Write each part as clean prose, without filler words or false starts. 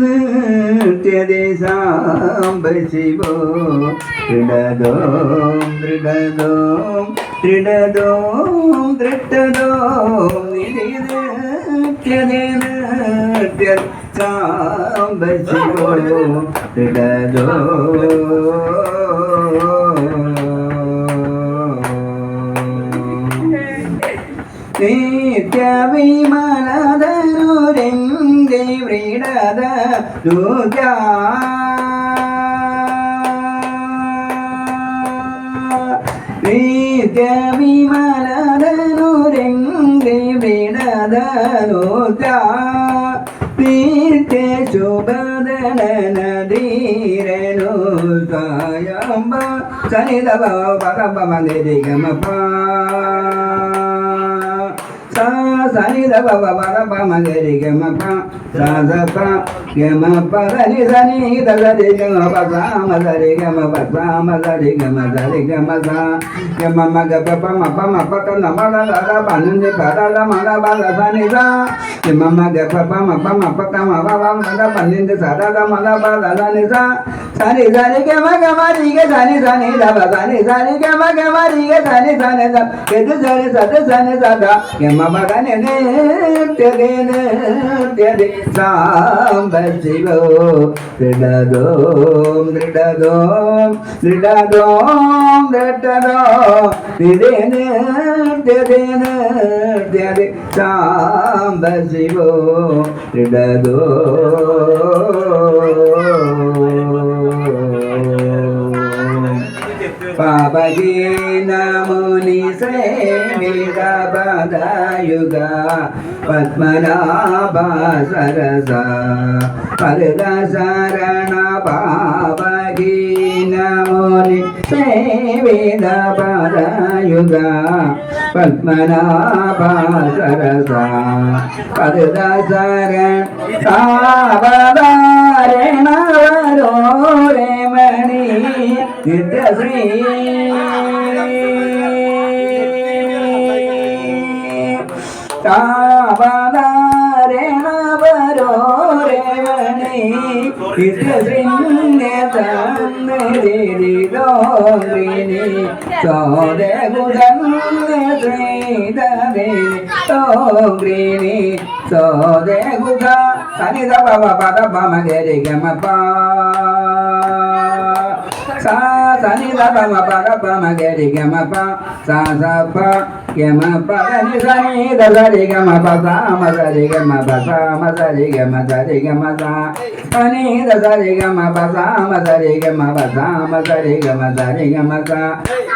നൃത്യതി സാംബ ശിവോ ദൃഢദോം ദൃഢദോം ദൃഢദോം ദൃഢദോം നിത്യതി നൃത്യ സാംബ ശിവോ നിത്യവിമലധനുരംഗൈ വ്രീഡത ദുർഗാ നിത്യവിമലധനുരംഗൈ വ്രീഡത ദുർഗാ നിത്യ ശുഭദനധീരനു സായംബ സനിധവ പകമ്പ മഗരിഗമപ സനിധവ പകമ്പ മഗരിഗമപ സദപ ഗമപ ധനി ധനി ധരി ഗമപ സാമധരി ഗമപ സാമധരി ഗമ ധരി ഗമ സ ഗമ മഗ പപ മപ മപ നമല ദര പനന്ദി പദല മല ബല സനി സ ഗമ മഗ പപ മപ മപ മപ മല പനന്ദി സദല മല ബല സനി സ സനി സനി ഗമ ഗമ രി ഗ സനി സനി ധ സനി സനി ഗമ ഗമ രി ഗ സനി സനി ധ ഗദ സനി സദ സനി സദ ഗമ മഗ നെ ത്യദേ സാംബ ശിവോ ദൃഢദോം ദൃഢദോം ദൃഢദോം ദൃഢദോം ത്യദേ സാംബ ശിവോ ദൃഢദോം പാപഹീന മുനി സേവിത പദയുഗ പത്മനാഭ സരസ പരദ ശരണ പാപഹീന മുനി സേവിത പദയുഗ പത്മനാഭ സരസ പരദ ശരണ സാവധാരണ വരോരേ മണി നിത്യശ്രീ താവധാരണ വരോരേ മണി നിത്യശ്രീ സോദഗുദി സോദഗുദ സനിധ പവ പദ പമ ഗരി ഗമ പ sa sa ni da pa ma pa da pa ma ga ri ga ma pa sa sa pa ga ma pa da ni sa ni da sa ri ga ma pa sa ma sa ri ga ma pa sa ma sa ri ga ma sa ri ga ma sa sa ni da sa ri ga ma pa sa ma sa ri ga ma pa sa ma sa ri ga ma sa ri ga ma sa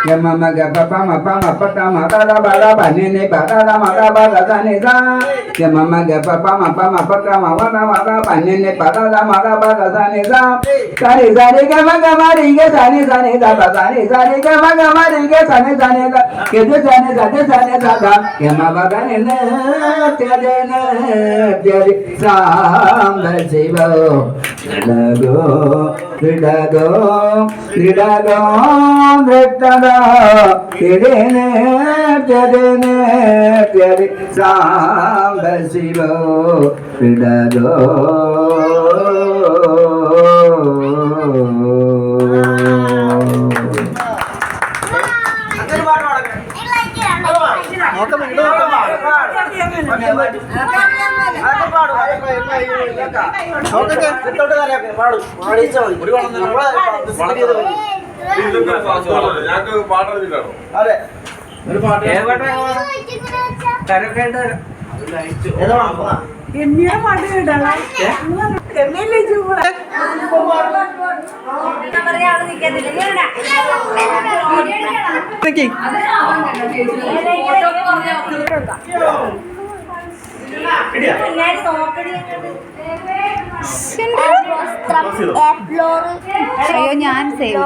ga ma ma ga pa ma pa ta ma da da ba da ba ni ni pa da da ma da ba da sa ni sa ga ma ma ga pa ma pa ta ma da ba ni ni pa da da ma da ba da sa ni sa sa ri ga ma ri ga sani sani da ba sani sani ga ma ri ga sani sani da ke de sani da da ke ma ba ga ne te sam da siva lago ridago ridago ridago te sam da siva ridago എന്നെ പാട്ട് കേട്ടാ എന്നല്ലേ ചൂട അയ്യോ ഞാൻ save